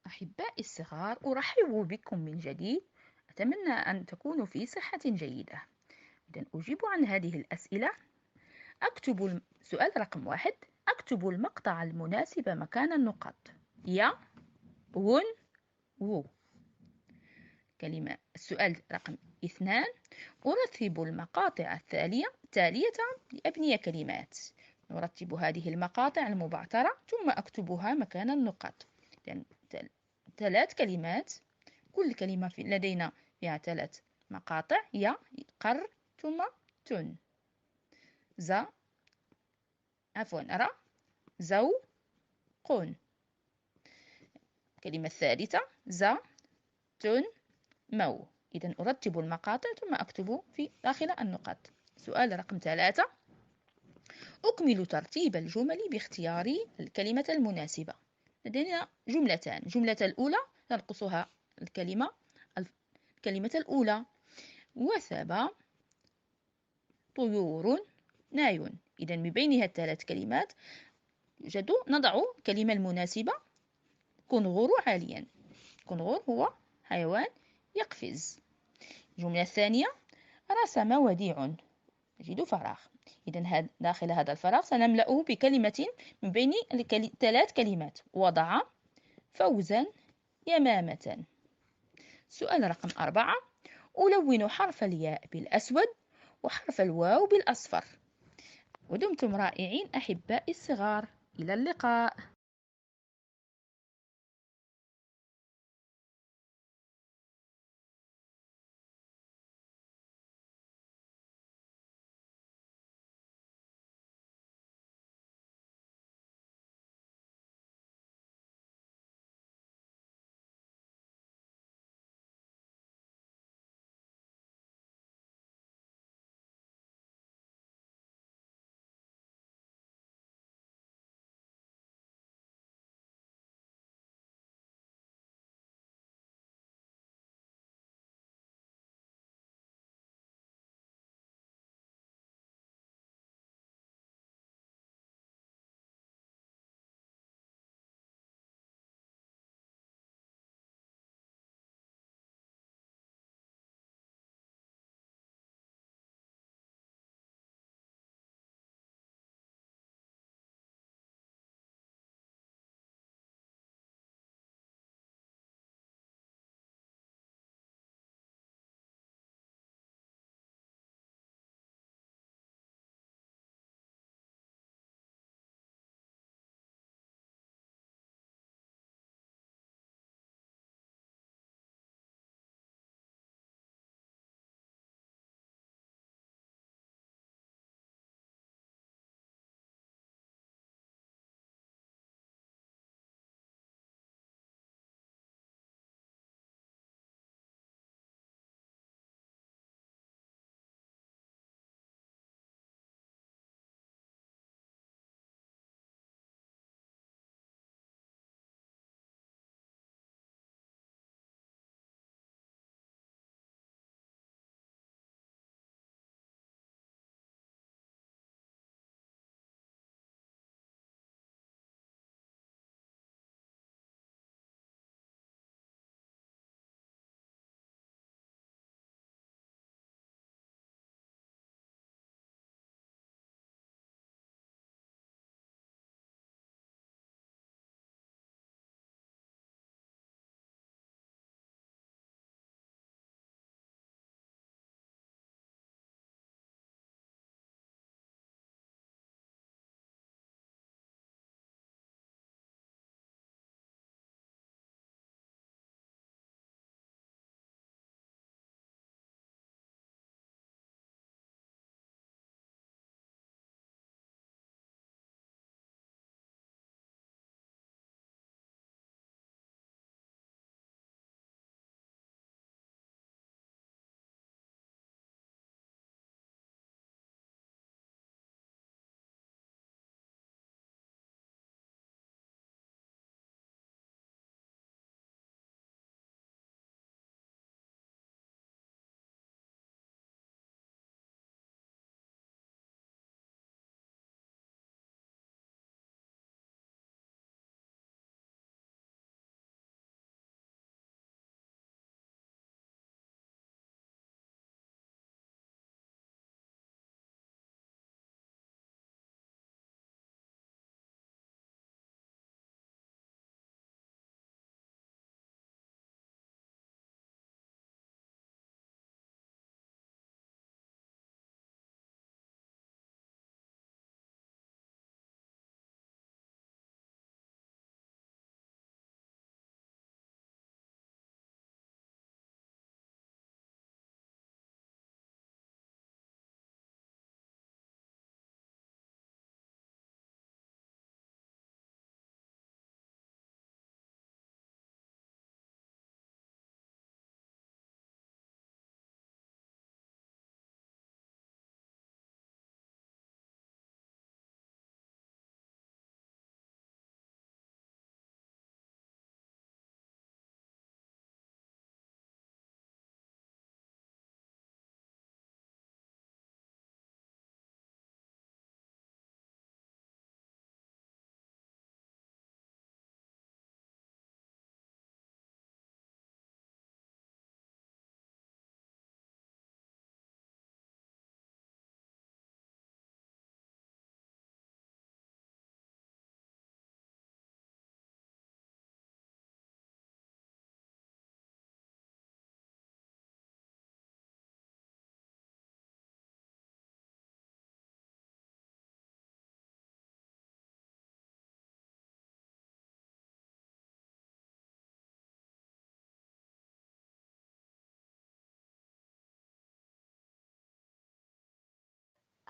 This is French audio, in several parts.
أحبائي الصغار، أرحب بكم من جديد. أتمنى أن تكونوا في صحة جيدة. إذن أجيب عن هذه الأسئلة. سؤال رقم 1: أكتب المقطع المناسب مكان النقط. يا، ون، وو. السؤال رقم 2: أرتب المقاطع التالية لأبني كلمات. نرتب هذه المقاطع المبعثرة ثم أكتبها مكان النقط. إذن 3 كلمات، كل كلمة لدينا فيها 3 مقاطع: يا، قر، ثم تن. ز، عفوا، را، زو، قن. الكلمة الثالثة: ز، تن، مو. إذا أرتب المقاطع ثم أكتب في داخل النقط. سؤال رقم 3: أكمل ترتيب الجمل باختيار الكلمة المناسبة. لدينا جملتان. الجملة الأولى ننقصها الكلمة الأولى: وثب طيور ناي. إذا من بين ال3 كلمات نضع الكلمة المناسبة: كنغر عاليا. كنغر هو حيوان يقفز. الجملة الثانية: رسم وديع. نجد فراغ. إذا داخل هذا الفراغ سنملأه بكلمة من بين 3 كلمات: وضع، فوزا، يمامة. سؤال رقم 4: ألون حرف الياء بالأسود وحرف الواو بالأصفر. ودمتم رائعين أحبائي الصغار، إلى اللقاء.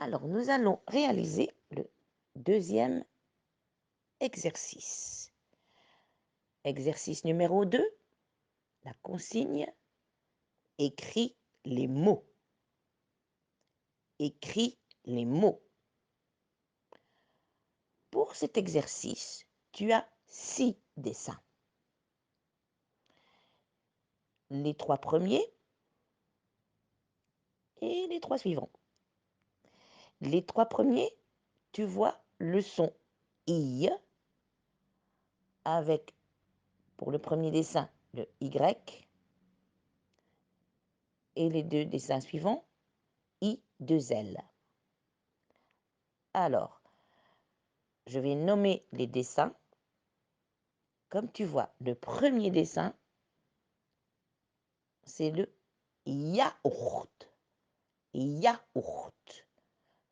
Alors, nous allons réaliser le deuxième exercice. Exercice numéro 2, la consigne, écris les mots. Écris les mots. Pour cet exercice, tu as 6 dessins. Les 3 premiers et les 3 suivants. Les 3 premiers, tu vois le son I avec, pour le premier dessin, le Y et les 2 dessins suivants, I2L. Alors, je vais nommer les dessins. Comme tu vois, le premier dessin, c'est le yaourt. Yaourt.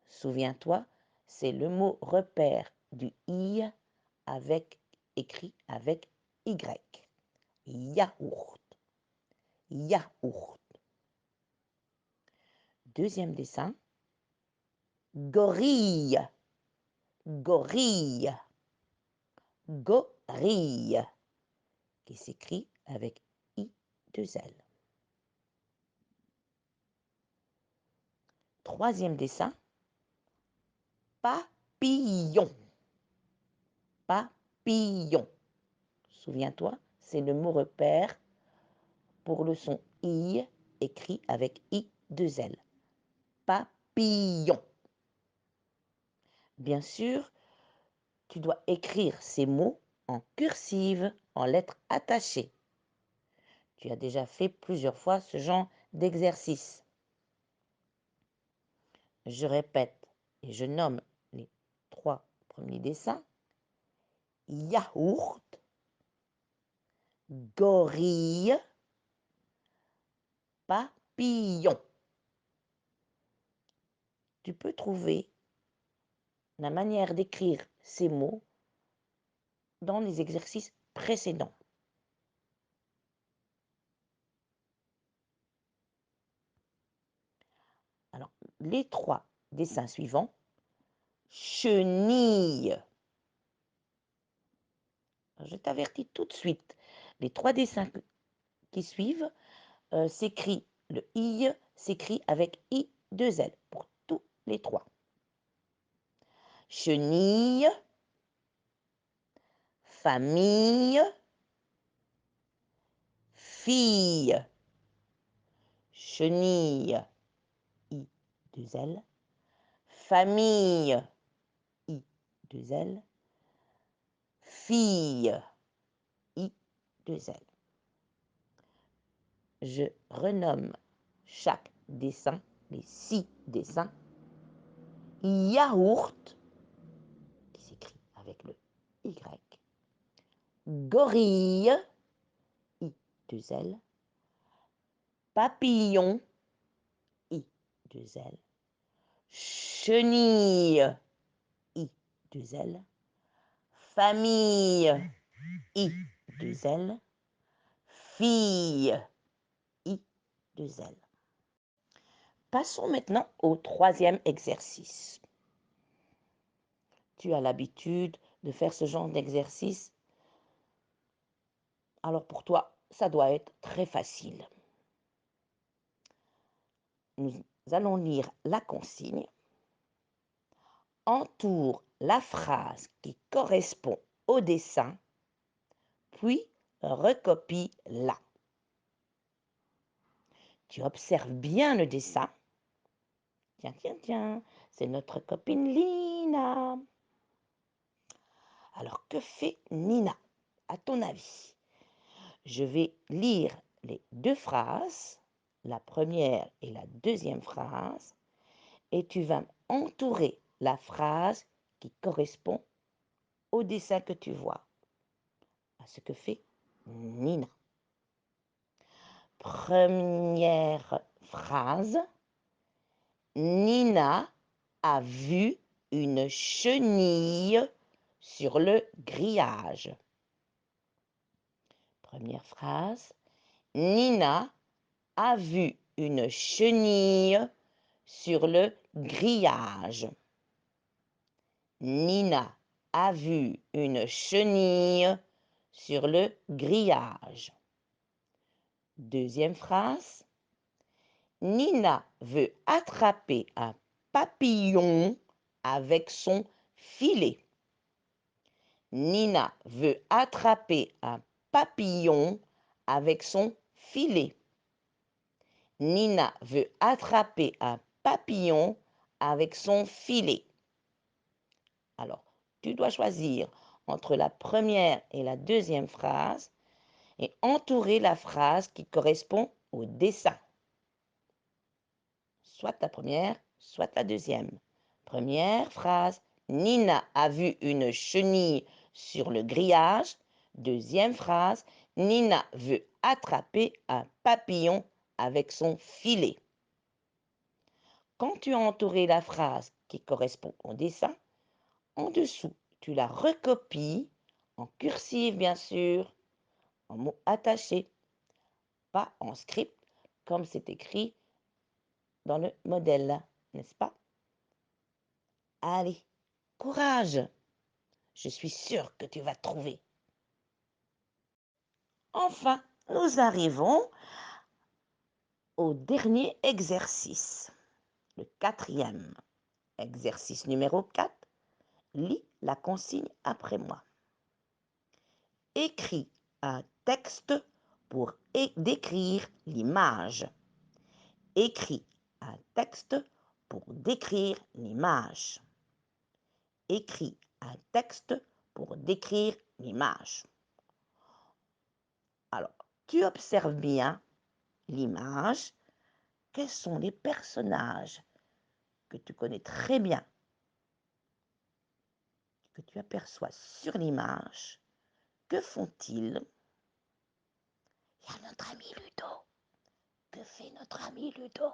Souviens-toi, c'est le mot repère du I écrit avec Y. Yaourt. Yaourt. Deuxième dessin, gorille. Gorille. Gorille. Qui s'écrit avec I2L. Troisième dessin, papillon. Papillon. Souviens-toi, c'est le mot repère pour le son I écrit avec I2L. Papillon. Bien sûr, tu dois écrire ces mots en cursive, en lettres attachées. Tu as déjà fait plusieurs fois ce genre d'exercice. Je répète et je nomme les 3 premiers dessins. Yaourt, gorille, papillon. Tu peux trouver la manière d'écrire ces mots dans les exercices précédents. Alors, les 3 dessins suivants, chenille. Je t'avertis tout de suite, les 3 dessins qui suivent, le I s'écrit avec I2L pour tous les 3. Chenille, famille, fille. Chenille, I2L. Famille, I2L. Fille, I2L. Je renomme chaque dessin, les 6 dessins. Yaourt, qui s'écrit avec le Y. Gorille, I2L. Papillon, I2L. Chenille, I2L. Famille, I2L. Fille, I2L. Passons maintenant au 3e exercice. Tu as l'habitude de faire ce genre d'exercice. Alors pour toi, ça doit être très facile. Nous allons lire la consigne. Entoure la phrase qui correspond au dessin, puis recopie-la. Tu observes bien le dessin. Tiens, c'est notre copine Lina. Alors, que fait Nina, à ton avis? Je vais lire les 2 phrases, la première et la deuxième phrase, et tu vas entourer la phrase qui correspond au dessin que tu vois, à ce que fait Nina. Première phrase, Nina a vu une chenille sur le grillage. Première phrase, Nina a vu une chenille sur le grillage. Nina a vu une chenille sur le grillage. Deuxième phrase. Nina veut attraper un papillon avec son filet. Nina veut attraper un papillon avec son filet. Nina veut attraper un papillon avec son filet. Alors, tu dois choisir entre la première et la deuxième phrase et entourer la phrase qui correspond au dessin. Soit la première, soit la deuxième. Première phrase, Nina a vu une chenille sur le grillage. Deuxième phrase, Nina veut attraper un papillon avec son filet. Quand tu as entouré la phrase qui correspond au dessin, en dessous, tu la recopies en cursive bien sûr, en mots attachés, pas en script comme c'est écrit dans le modèle, n'est-ce pas? Allez, courage! Je suis sûre que tu vas trouver. Enfin, nous arrivons au dernier exercice, le quatrième. Exercice numéro 4. Lis la consigne après moi. Écris un texte pour décrire l'image. Écris un texte pour décrire l'image. Écris un texte pour décrire l'image. Alors, tu observes bien l'image. Quels sont les personnages que tu connais très bien, que tu aperçois sur l'image? Que font-ils? Il y a notre ami Ludo. Que fait notre ami Ludo?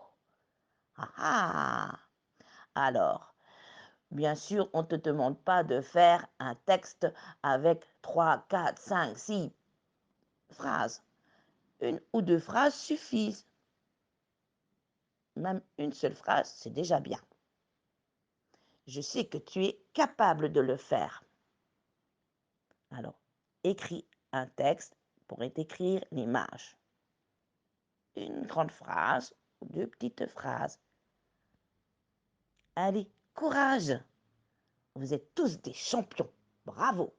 Ah ah! Alors, bien sûr, on ne te demande pas de faire un texte avec 3, 4, 5, 6 phrases. Une ou deux phrases suffisent. Même une seule phrase, c'est déjà bien. Je sais que tu es capable de le faire. Alors, écris un texte pour décrire l'image. Une grande phrase ou deux petites phrases. Allez, courage! Vous êtes tous des champions. Bravo!